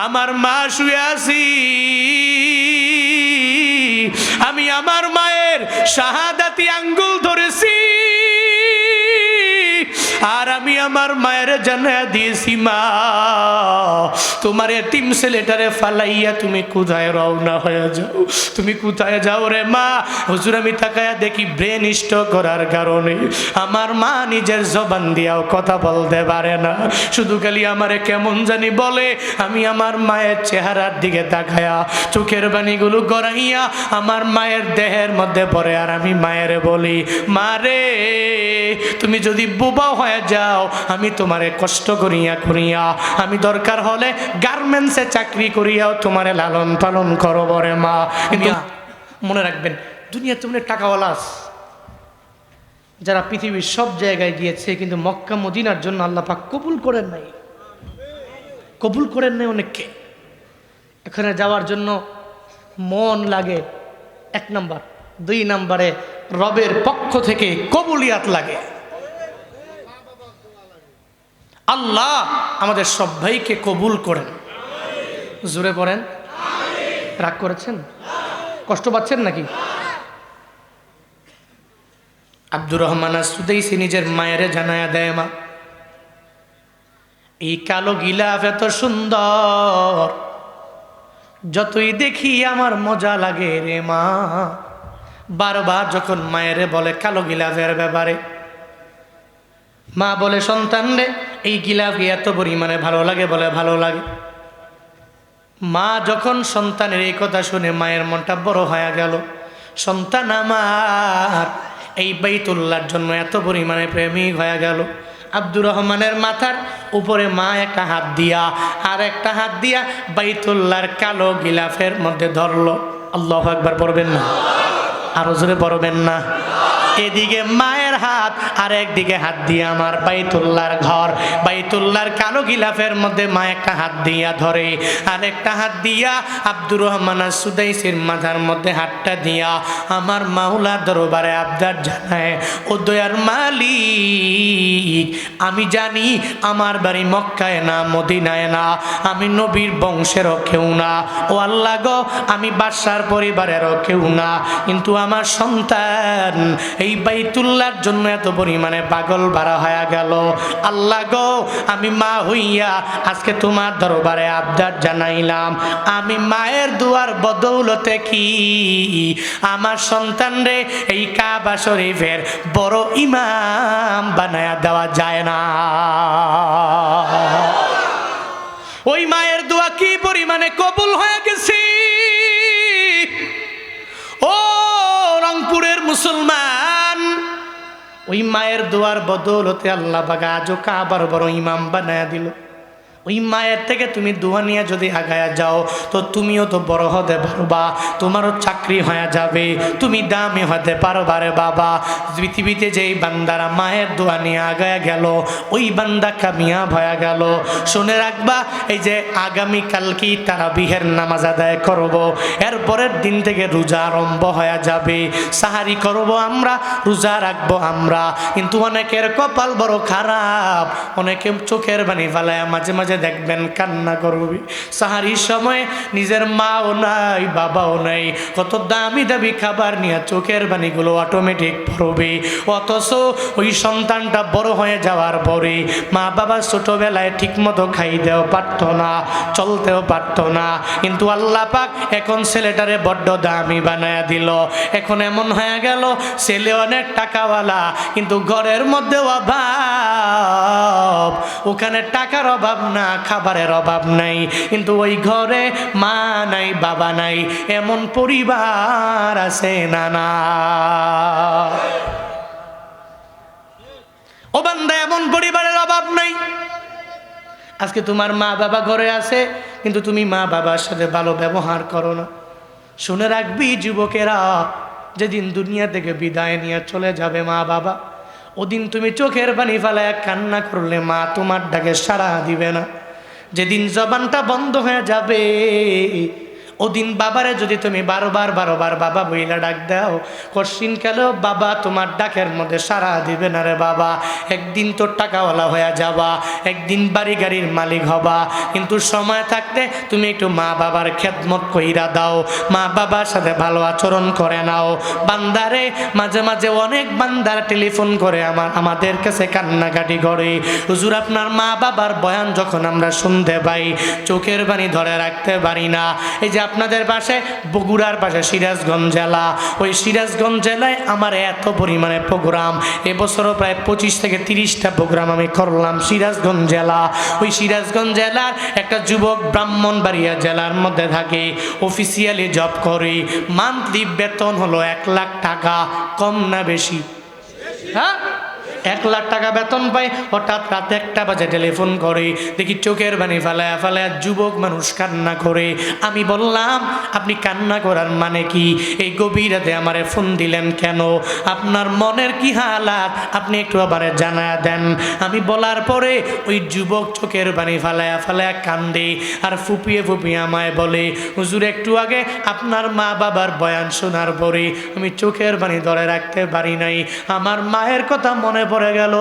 আমার মা শুয়ে আছি, আমি আমার মায়ের শাহাদাতি আঙ্গুল ধরেছি, আর আমি আমার মায়ের জানায়া দিয়েছি, মা তোমার এতিম ছেলেটারে ফালাইয়া তুমি কোথায় রওনা হয়ে যাও, তুমি কোথায় যাও রে মা। হুজুর আমি তাকায়া দেখি ব্রেন স্ট্রোক করার কারণে আমার মা নিজের জবান দিয়াও কথা বলতে পারে না, শুধু খালি আমারে কেমন জানি বলে। আমি আমার মায়ের চেহারার দিকে তাকায়া চোখের বাণীগুলো গড়াইয়া আমার মায়ের দেহের মধ্যে পড়ে, আর আমি মায়েরে বলি, মা রে তুমি যদি বোবা হয়ে যাও আমি তোমারে কষ্ট করিয়া করিয়া আমি দরকার হলে গার্মেন্টসে চাকরি করিয়াও তোমারে লালন পালন করব রে মা। কিন্তু মনে রাখবেন দুনিয়াতে অনেক টাকাওয়ালা আছে যারা পৃথিবীর সব জায়গায় গিয়েছে, কিন্তু মক্কা মদিনার জন্য আল্লাহ পাক কবুল করেন নাই, কবুল করেন নাই অনেককে। এখানে যাওয়ার জন্য মন লাগে 1 নাম্বার, 2 নাম্বারে রবের পক্ষ থেকে কবুলিয়াত লাগে। আল্লাহ আমাদের সবাইকে কবুল করেন, জোরে পড়েন। রাগ করেছেন, কষ্ট পাচ্ছেন নাকি? আব্দুর রহমান সুদাইসি নিজের মায়ের জানায়া দেয়, মা এই কালো গিলাফ এত সুন্দর, যতই দেখি আমার মজা লাগে রে মা। বারবার যখন মায়েরে বলে কালো গিলাফের ব্যাপারে, মা বলে, সন্তান রে এই গিলাফ এত পরিমাণে ভালো লাগে, বলে ভালো লাগে। মা যখন সন্তানের এই কথা শুনে মায়ের মনটা বড় হয়ে গেল, সন্তান আমার এই বাইতুল্লাহর জন্য এত পরিমাণে প্রেমিক হয়ে গেল। আব্দুর রহমানের মাথার উপরে মা একটা হাত দিয়া আর একটা হাত দিয়া বাইতুল্লাহর কালো গিলাফের মধ্যে ধরলো। আল্লাহু আকবার পড়বেন না? আরো জোরে পড়বেন না? এদিকে মায়ের হাত আর একদিকে হাত দিয়ে আমার বাইতুল্লাহর ঘর, বাইতুল্লাহর কালো গিলাফের মধ্যে মা একটা হাত দিয়া ধরে, আর একটা হাত দিয়া আব্দুর রহমান সুদাইসির মাথার মধ্যে হাতটা দিয়া আমার মাওলা দরবারে আবদার জানায়, ও দয়ার মালিক আমি জানি আমার বাড়ি মক্কায় না, মদিনায় না, আমি নবীর বংশেরও কেউ না, ও আল্লাহ গো আমি বাদশার পরিবারেরও কেউ না, কিন্তু আমার সন্তান এই বাইতুল্লাহর জন্য এত পরিমাণে পাগল ভাড়া হয়ে গেল। আল্লাহ গো আমি মা হইয়া আজকে তোমার দরবারে আবদার জানাইলাম, আমি মায়ের দুয়ার বদৌলতে কি আমার সন্তান রে এই কাবা শরীফের বড় ইমাম বানায়া দেওয়া যায় না? ওই মায়ের দোয়া কি পরিমাণে কবুল হয়ে গেছে। ও রংপুরের মুসলমান, ওই মায়ের দোয়ার বদৌলতে আল্লাহ পাক আজও কাবার বড় ইমাম বানায়া দিল। ওই মায়ের থেকে তুমি দোয়া নিয়ে যদি আগায়া যাও তো তুমিও তো বড় হতে পারবা, তোমারও চাকরি হয়ে যাবে, তুমি দামি হতে পারবা রে বাবা। পৃথিবীতে যেই বান্দারা মায়ের দোয়া নিয়ে আগায়া গেল ওই বান্দা কামিয়াব হয়ে গেল। শুনে রাখবা, এই যে আগামীকাল কি তারাবিহের নামাজ আদায় করব, এরপরের দিন থেকে রোজা আরম্ভ হয়ে যাবে, সাহারি করব আমরা, রোজা রাখবো আমরা, কিন্তু অনেকের কপাল বড় খারাপ, অনেকে চোখের পানি ফালায় মাঝে মাঝে দেখবেন কান্না করবি। সাহারির সময় নিজের মাও নাই বাবাও নাই, কত দামি দামি খাবার নিয়ে চোখের পানিগুলো অটোমেটিক পড়বে, অথচ ওই সন্তানটা বড় হয়ে যাওয়ার পরে মা বাবা ছোটবেলায় ঠিক মতো খাইতেও পারতো না, চলতেও পারতো না, কিন্তু আল্লাহ পাক এখন ছেলেটারে বড্ড দামি বানায়া দিল। এখন এমন হয়ে গেল ছেলে অনেক টাকাওয়ালা, কিন্তু ঘরের মধ্যে অভাব, ওখানে টাকার অভাব না, খাবারের অভাব নাই, কিন্তু ওই ঘরে মা নাই বাবা নাই, এমন পরিবার আছে না? না ও বান্দা, এমন পরিবারের অভাব নাই। আজকে তোমার মা বাবা ঘরে আছে, কিন্তু তুমি মা বাবার সাথে ভালো ব্যবহার করো না। শুনে রাখবি যুবকেরা, যেদিন দুনিয়া থেকে বিদায় নিয়ে চলে যাবে মা বাবা, ওদিন তুমি চোখের পানি ফেলায় কান্না করলে মা তোমার ডাকে সাড়া দিবে না। যেদিন জবানটা বন্ধ হয়ে যাবে ওদিন বাবারে যদি তুমি বারবার বাবা বইলা ডাক দাও, কশিন কালেও বাবা তোমার ডাকের মধ্যে সাড়া দিবে না রে বাবা। একদিন তো টাকাওয়ালা হয়ে যাবা, একদিন বাড়ি গাড়ির মালিক হবা, কিন্তু সময় থাকতে তুমি একটু মা বাবার খেদমত কইরা দাও, মা বাবার সাথে ভালো আচরণ করে নাও। বান্দারে মাঝে মাঝে অনেক বান্দার টেলিফোন করে আমাদের কাছে কান্নাকাটি করে, হুজুর আপনার মা বাবার বয়ান যখন আমরা শুনতে পাই চোখের পানি ধরে রাখতে পারি না। এই যে আপনাদের পাশে বগুড়ার পাশে সিরাজগঞ্জ জেলা, ওই সিরাজগঞ্জ জেলায় আমার এত পরিমাণে প্রোগ্রাম, এবছরও প্রায় 25 থেকে 30টা প্রোগ্রাম আমি করলাম সিরাজগঞ্জ জেলা। ওই সিরাজগঞ্জ জেলার একটা যুবক ব্রাহ্মণবাড়িয়া জেলার মধ্যে থাকে, অফিসিয়ালি জব করে, মান্থলি বেতন হলো 1 লাখ টাকা। কম না বেশি? হ্যাঁ, 1 লাখ টাকা বেতন পায়। হঠাৎ রাত 1টা বাজে টেলিফোন করে, দেখি চোখের পানি ফালায়া ফালায়া যুবক মানুষ কান্না করে। আমি বললাম আপনি কান্না করার মানে কি? এই গভীর রাতে আমারে ফোন দিলেন কেন? আপনার মনের কি হালাত আপনি একটু আবার জানায়া দেন। আমি বলার পরে ওই যুবক চোখের পানি ফালায়া ফালায়া কান্দে আর ফুপিয়ে ফুপিয়ে আমায় বলে, হুজুর একটু আগে আপনার মা বাবার বয়ান শোনার পরে আমি চোখের পানি ধরে রাখতে পারি নাই। আমার মায়ের কথা মনে পড়ে গেল,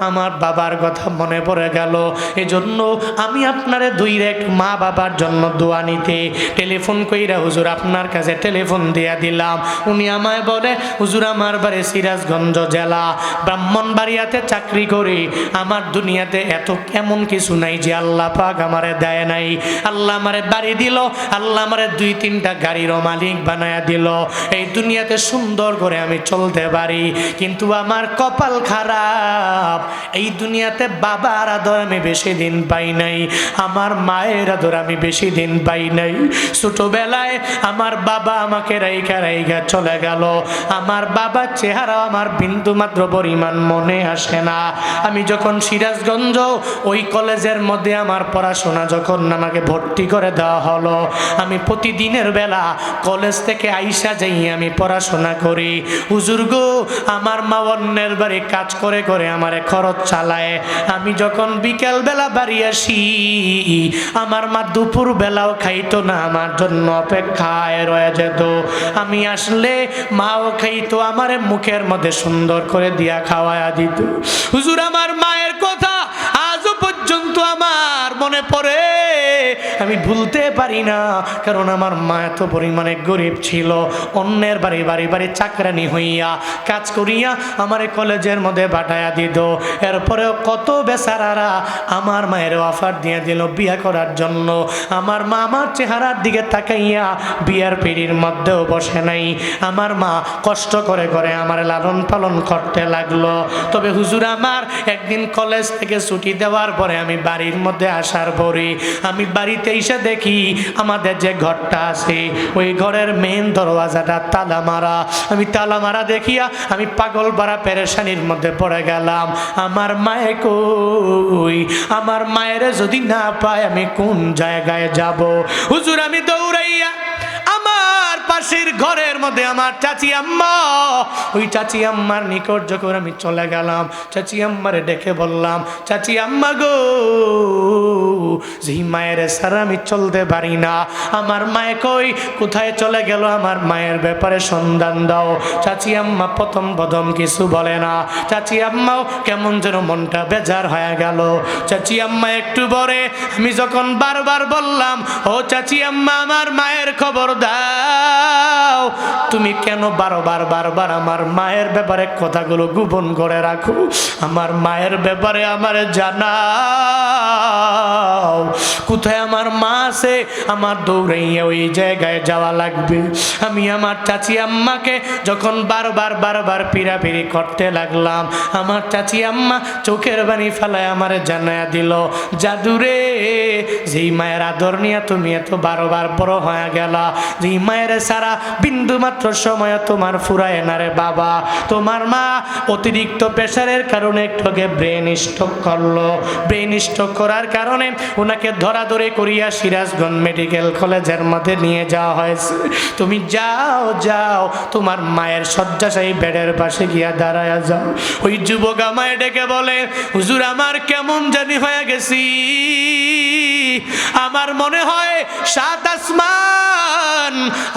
আমার বাবার কথা মনে পড়ে গেল। এজন্য আমি আপনারে একটু মা বাবার জন্য দোয়া নিতে টেলিফোন কইরা হুজুর আপনার কাছে টেলিফোন দিয়া দিলাম। উনি আমায় বলে, হুজুর আমার বাড়ি সিরাজগঞ্জ জেলা, ব্রাহ্মণবাড়িয়াতে চাকরি করি। আমার দুনিয়াতে এত কেমন কিছু নাই যে আল্লাহ পাক আমারে দেয় নাই। আল্লাহ আমারে বাড়ি দিল, আল্লাহ আমারে 2-3টা গাড়িরও মালিক বানায়া দিল। এই দুনিয়াতে সুন্দর করে আমি চলতে পারি, কিন্তু আমার কপাল খারাপ। এই দুনিয়াতে বাবার আদর আমি বেশি দিন পাই নাই, আমার মায়ের আদর আমি বেশি দিন পাই নাই। ছোটবেলায় আমার বাবা আমাকে রাইখা রাইখা চলে গেল, আমার বাবার চেহারা আমার বিন্দু মাত্র পরিমাণ মনে আসে না। আমি যখন সিরাজগঞ্জ ওই কলেজের মধ্যে আমার পড়াশোনা যখন আমাকে ভর্তি করে দেওয়া হলো, আমি প্রতিদিনের বেলা কলেজ থেকে আইসা যাই আমি পড়াশোনা করি। হুজুর গো, আমার মা অন্যের বাড়ি কাজ করে করে আমারে খরচ চালায়। আমি যখন বিকেল বেলা বাড়ি আসি, আমার মা দুপুর বেলাও খাইতো না, আমার জন্য অপেক্ষায় রয়ে যেত। আমি আসলে মাও খাইতো, আমারে মুখের মধ্যে সুন্দর করে দিয়া খাওয়ায়া দিত। হুজুর আমার মায়ের কথা আজও পর্যন্ত আমার মনে পড়ে, আমি ভুলতে পারি না। কারণ আমার মা এত পরিমাণে গরিব ছিল, অন্যের বাড়ি বাড়ি বাড়ি চাকরানি হইয়া কাজ করিয়া আমার কলেজের মধ্যে পাঠাইয়া দিত। এরপরেও কত বেচারারা আমার মায়ের অফার দিয়ে দিল বিয়ে করার জন্য। আমার মা আমার চেহারার দিকে তাকাইয়া বিয়ার পিড়ির মধ্যেও বসে নাই। আমার মা কষ্ট করে করে আমার লালন পালন করতে লাগলো। তবে হুজুর আমার একদিন কলেজ থেকে ছুটি দেওয়ার পরে আমি বাড়ির মধ্যে আসার পরে আমি বাড়িতে এসে দেখি আমাদের যে ঘরটা আছে ওই ঘরের মেন দরওয়াজাটা তালা মারা। আমি তালা মারা দেখিয়া আমি পাগল পাড়া পেরেশানির মধ্যে পড়ে গেলাম। আমার মায়ে কই? আমার মায়ের যদি না পাই আমি কোন জায়গায় যাব? হুজুর আমি দৌড়াইয়া আমার পাশের ঘরের মধ্যে আমার চাচি আম্মা, ওই চাচি আম্মার নিকট যখন আমি চলে গেলাম, চাচি আম্মারে ডেকে বললাম, চাচি আম্মা গো, যেই মায়ের সারা আমি চলতে পারি না, আমার মায়ে কই? কোথায় চলে গেল? আমার মায়ের ব্যাপারে সন্ধান দাও। চাচি আম্মা প্রথম কিছু বলে না। চাচি আম্মাও কেমন যেন মনটা বেজার হয়ে গেল। চাচি আম্মা একটু পরে আমি যখন বারবার বললাম, ও চাচি আম্মা আমার মায়ের খবর দাও, তুমি কেন বারবার আমার মায়ের ব্যাপারে কথাগুলো গোপন করে রাখো? আমার মায়ের ব্যাপারে আমার জানাও। কোথায় আমার মা আছে? আমার দৌড়াইয়া ওই জায়গায় যাওয়া লাগবে। আমি আমার চাচি আম্মাকে যখন বারবার পিড়াপিড়ি করতে লাগলাম, আমার চাচি আম্মা চোখের পানি ফেলায় আমার জানায়া দিল, জাদুরে, যেই মায়ের আদর নিয়ে তুমি এত বারবার বড় হয়ে গেলা, যেই মায়ের সারা বিন্দু মাত্র সময় তোমার ফুরায় না রে বাবা। তোমার মা অতিরিক্ত প্রেশারের কারণে একটুকে ব্রেন স্ট্রোক করলো। ব্রেন স্ট্রোক করার কারণে ওনাকে ধরাধরি করিয়া সিরাজগঞ্জ মেডিকেল কলেজের মধ্যে নিয়ে যাওয়া হয়েছে। তুমি যাও তোমার মায়ের শয্যাশায়ী বেডের পাশে গিয়া দাঁড়ায়া যাও। ওই যুবক আমায় ডেকে বলে, হুজুর আমার কেমন জানি হয়ে গেছি, আমার মনে হয় 7 আসমান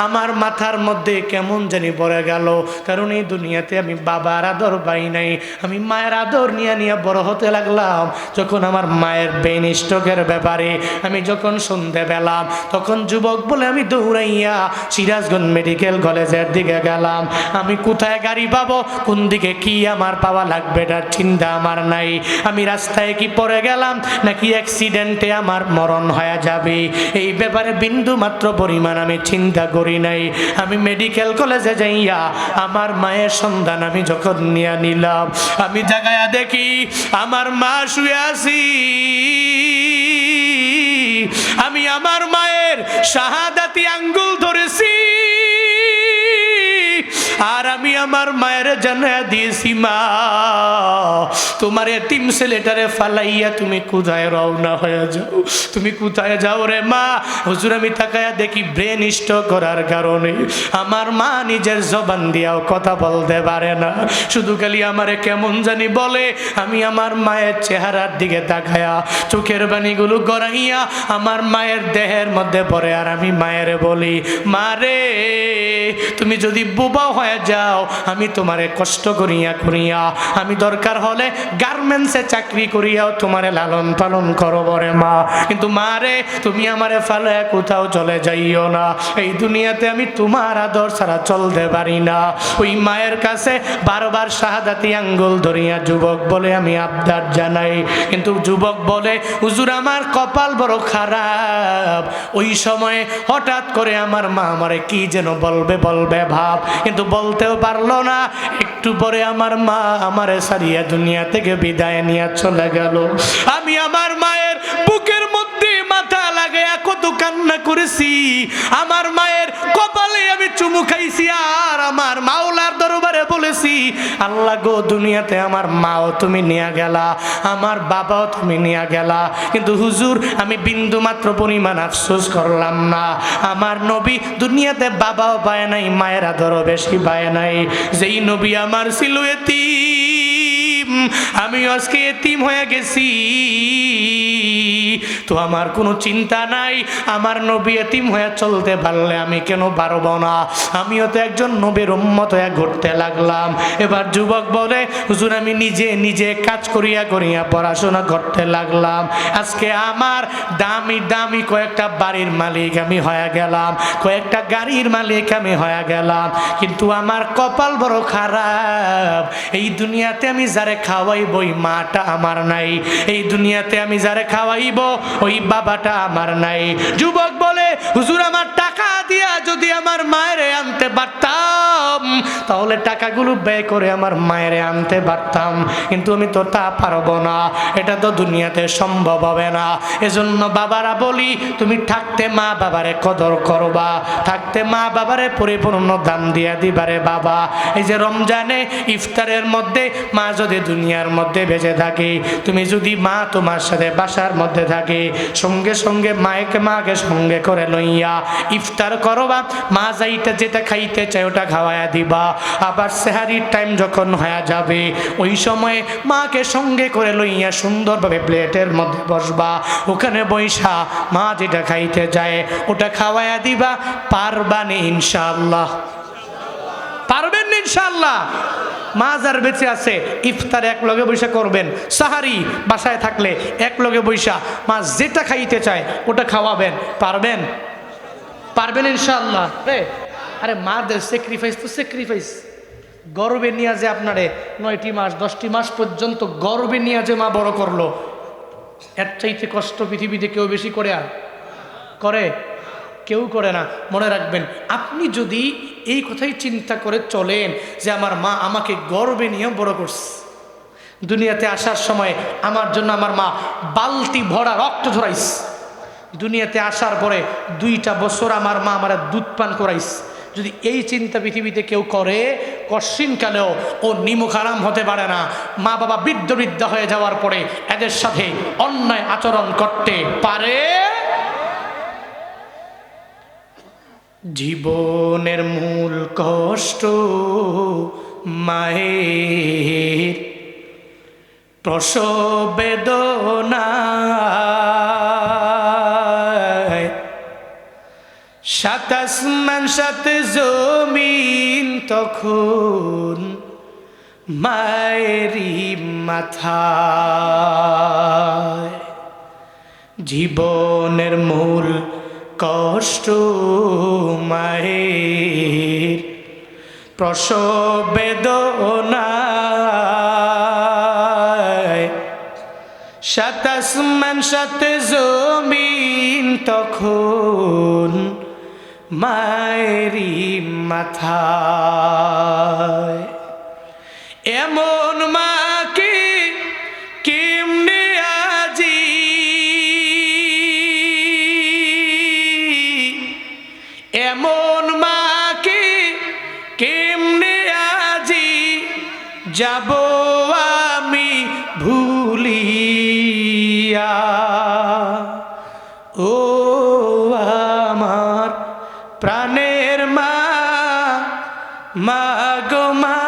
আমার মাথার মধ্যে কেমন জানি পড়ে গেল, কারণ এই দুনিয়াতে আমি বাবার আদর পাই নাই, আমি মায়ের আদর নিয়ে নিয়ে বড় হতে লাগলাম। যখন আমার মায়ের ব্রেন স্ট্রোকের ব্যাপারে আমি যখন শুনতে পেলাম, তখন যুবক বলে আমি দৌড়াইয়া সিরাজগঞ্জ মেডিকেল কলেজের দিকে গেলাম। আমি কোথায় গাড়ি পাবো, কোন দিকে কি আমার পাওয়া লাগবে এটার চিন্তা আমার নাই। আমি রাস্তায় কি পড়ে গেলাম নাকি অ্যাক্সিডেন্টে আমার মরণ হয়ে যাবে, এই ব্যাপারে বিন্দু মাত্র পরিমাণ আমি চিন্তা করি নাই। আমি মেডিকেল কলেজে যাইয়া আমার মায়ের সন্ধান আমি যখন নিয়ে নিলাম, আমি জায়গায় দেখি আমার মা শুয়ে আছি। আমি আমার মায়ের শাহাদাতি আঙ্গুল ধরেছি, আর আমি আমার মায়ের জানায়া দিয়েছি, মা তোমার এতিম ছেলেটারে ফালাইয়া তুমি কোথায় রওনা হয়ে যাও, তুমি কোথায় যাও রে মা। হুজুর আমি তাকায়া দেখি ব্রেন স্ট্রোক করার কারণে আমার মা নিজের জবান দিয়াও কথা বলতে পারে না, শুধু খালি আমারে কেমন জানি বলে। আমি আমার মায়ের চেহারার দিকে তাকায়া চোখের বাণীগুলো গড়াইয়া আমার মায়ের দেহের মধ্যে পড়ে, আর আমি মায়ের বলি, মা রে তুমি যদি বোবা হয়ে যাও, আমি তোমারে কষ্ট করিয়া করিয়া আমি দরকার হলে গার্মেন্টসে চাকরি করিয়াও তোমারে লালন পালন করব রে মা, কিন্তু মা রে তুমি আমারে ফালায়া কোথাও চলে যাইও না, এই দুনিয়াতে আমি তোমার আদর ছাড়া চলতে পারি না। ওই মায়ের কাছে বারবার শাহাদাতি আঙ্গুল ধরিয়া যুবক বলে আমি আবদার জানাই, কিন্তু যুবক বলে, হুজুর আমার কপাল বড় খারাপ। ওই সময়ে হঠাৎ করে আমার মা আমারে কি যেন বলবে বলবে ভাব, কিন্তু বলতেও পারলো না। একটু পরে আমার মা আমারে সারিয়া দুনিয়া থেকে বিদায় নিয়ে চলে গেল। আমি আমার মায়ের বুকের মধ্যে মাথা লাগাইয়া কত কান্না করেছি, আমার মায়ের কপালে আমি চুমু খাইছি, আর আমার মাওলার দরবারে বলেছি, আল্লাহ গো দুনিয়াতে আমার মাও তুমি নিয়ে গেলা, আমার বাবাও তুমি নিয়ে গেলা, কিন্তু হুজুর আমি বিন্দু মাত্র পরিমাণ আফসোস করলাম না। আমার নবী দুনিয়াতে বাবাও পায় নাই, মায়ের আদরও বেশি পায় নাই। যেই নবী আমার ছিল এতিম, আমি আজকে এতিম হয়ে গেছি, তো আমার কোনো চিন্তা নাই। আমার নবী এতিম হয়ে চলতে পারলে আমি কেন পারবো না? আমিও তো একজন নবীর উম্মত হয়ে ঘুরতে লাগলাম। এবার যুবক বলে, হুজুর আমি নিজে নিজে কাজ করিয়া করিয়া পড়াশোনা করতে লাগলাম। আজকে আমার দামি দামি কয়েকটা বাড়ির মালিক আমি হয়ে গেলাম, কয়েকটা গাড়ির মালিক আমি হয়ে গেলাম, কিন্তু আমার কপাল বড় খারাপ। এই দুনিয়াতে আমি যারে খাওয়াইব ওই মাটা আমার নাই, এই দুনিয়াতে আমি যারে খাওয়াইব ওই বাবাটা আমার নাই। যুবক বলে, হুজুর আমার টাকা দিয়া যদি আমার মায়ের আনতে পারতাম, তাহলে টাকাগুলো ব্যয় করে আমার মায়ের আনতে পারতাম, কিন্তু আমি তো তা পারবো না, এটা তো দুনিয়াতে সম্ভব হবে না। এজন্য বাবারা বলি, তুমি থাকতে মা বাবারে কদর করবা, থাকতে মা বাবারে পরিপূর্ণ দাম দিয়া দিবারে বাবা। এই যে রমজানে ইফতারের মধ্যে মা যদি দুনিয়ার মধ্যে বেঁচে থাকে, তুমি যদি মা তোমার সাথে বাসার মধ্যে থাকে, সঙ্গে সঙ্গে মাকে সঙ্গে করে লইয়া ইফতার করবা, মা যাইটা যেটা খাইতে চাই ওটা খাওয়াইয়া দিবা। আবার সেহারির টাইম যখন হয়ে যাবে, ওই সময়ে মাকে সঙ্গে করে লইয়া সুন্দরভাবে প্লেটের মধ্যে বসবা, ওখানে বৈশা মা যেটা খাইতে যায় ওটা খাওয়াইয়া দিবা। পারবানি ইনশাআল্লাহ? পারবেন ইনশাআল্লাহ? মা যার বেঁচে আছে ইফতার এক লগে বৈশা করবেন, সাহারি বাসায় থাকলে এক লগে বৈশা মা যেটা খাইতে চায় ওটা খাওয়াবেন। পারবেন? পারবেন ইনশাআল্লাহ? আরে মাদের স্যাক্রিফাইস তো স্যাক্রিফাইস। গর্বে নিয়ে যে আপনারে 9টি মাস 10টি মাস পর্যন্ত গর্বে নিয়ে যে মা বড় করলো, এর চাইতে কষ্ট পৃথিবীতে কেউ বেশি করে? আর করে? কেউ করে না। মনে রাখবেন, আপনি যদি এই কথাই চিন্তা করে চলেন যে আমার মা আমাকে গর্বে নিয়ে বড় করছে, দুনিয়াতে আসার সময় আমার জন্য আমার মা বালতি ভরা রক্ত ঝরাইছে, দুনিয়াতে আসার পরে 2টা বছর আমার মা আমার দুধ পান করাইছে, যদি এই চিন্তা পৃথিবীতে কেউ করে, কশিনকালেও ও নিমুখ আরাম হতে পারে না। মা বাবা বৃদ্ধা হয়ে যাওয়ার পরে এদের সাথে অন্যায় আচরণ করতে পারে। জীবনের মূল কষ্ট মায়ের প্রসব বেদনা, সাত আসমান সাত জমিন তখন মায়েরই মাথায়। জীবনের মূল কষ্ট মায়ের প্রসব বেদনায়। সাত আসমান সাত জমিন তখন মায়েরই মাথায়। এমন মাকে কেমনে আজি এমন মাকে কেমনে আজি যাব আমি ভুলিয়া। ও আমার প্রাণের মা, মা গো মা,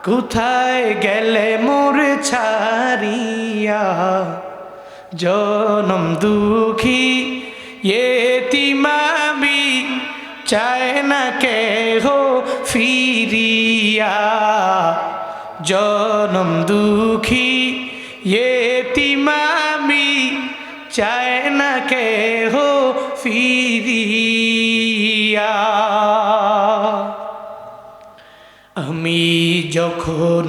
কোথায় গেলে মোর ছাড়িয়া। জনম দুঃখী এতিম আমি, চায় না কেহ ফিরিয়া। জনম দুঃখী এতিম আমি, চায় না কেহ ফিরিয়া। আমি যখন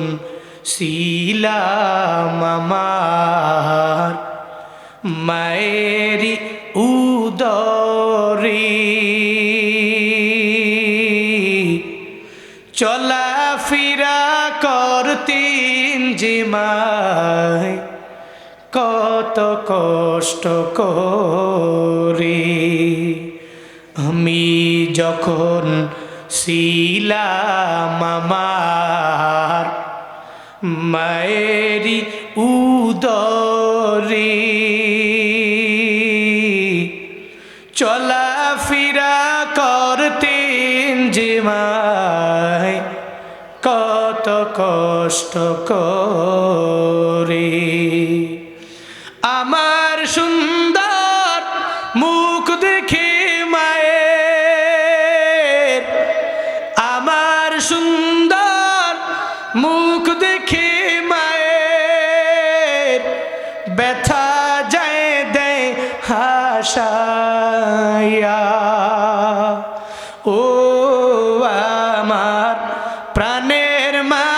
ছিলাম আমার মায়েরই উদরে, চলাফেরা করতেন যে মায় কত কষ্ট করে। আমি যখন ছিলাম আমার মায়েরই উদরে, চলাফেরা করতেন যে মায় কত কষ্ট করে। আমার সুন্দর মুখ দেখে মায়ের, আমার সুন্দর মুখ দেখে মায়ের ব্যথা যায় দেয় হাসায়া। ও আমার প্রাণের মা,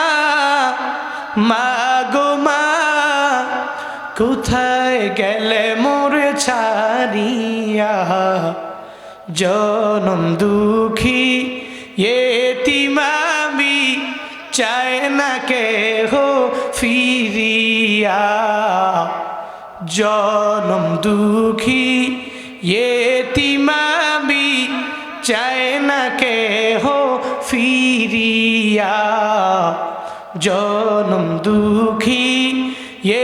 মা গো মা, কোথায় গেলে মোর ছাড়িয়া। জনম দুঃখী এতিম আমি, চায় না কেহ ফিরিয়া। জনম দুঃখী এতিম আমি, চায় না কেহ ফিরিয়া। জনম দুঃখী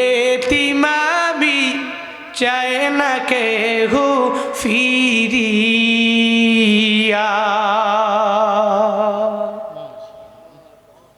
এতিম আমি, চায় না কেহ ফিরিয়া।